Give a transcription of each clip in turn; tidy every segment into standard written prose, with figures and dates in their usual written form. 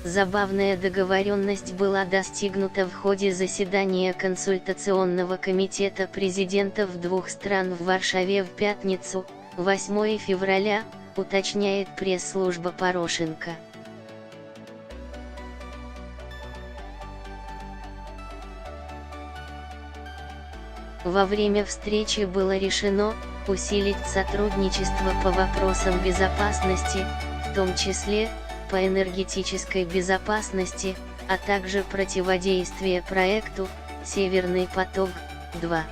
Забавная договоренность была достигнута в ходе заседания консультационного комитета президентов двух стран в Варшаве в пятницу, 8 февраля, уточняет пресс-служба Порошенко. Во время встречи было решено усилить сотрудничество по вопросам безопасности, в том числе по энергетической безопасности, а также противодействие проекту «Северный поток-2».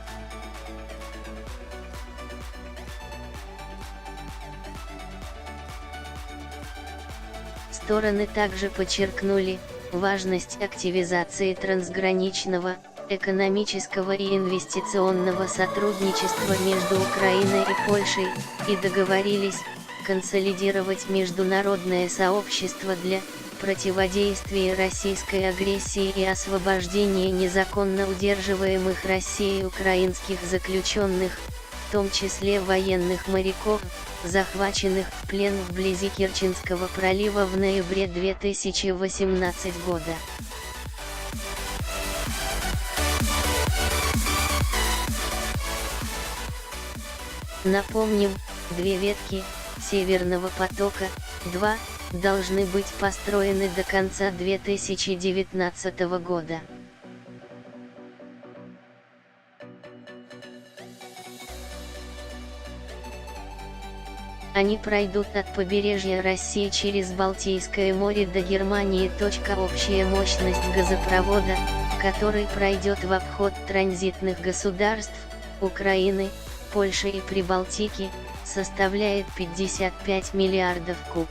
Стороны также подчеркнули важность активизации трансграничного, экономического и инвестиционного сотрудничества между Украиной и Польшей, и договорились консолидировать международное сообщество для противодействия российской агрессии и освобождения незаконно удерживаемых Россией украинских заключенных, в том числе военных моряков, захваченных в плен вблизи Керченского пролива в ноябре 2018 года. Напомним, две ветки «Северного потока-2» должны быть построены до конца 2019 года. Они пройдут от побережья России через Балтийское море до Германии. Общая мощность газопровода, который пройдет в обход транзитных государств Украины, Польши и Прибалтики, составляет 55 миллиардов куб.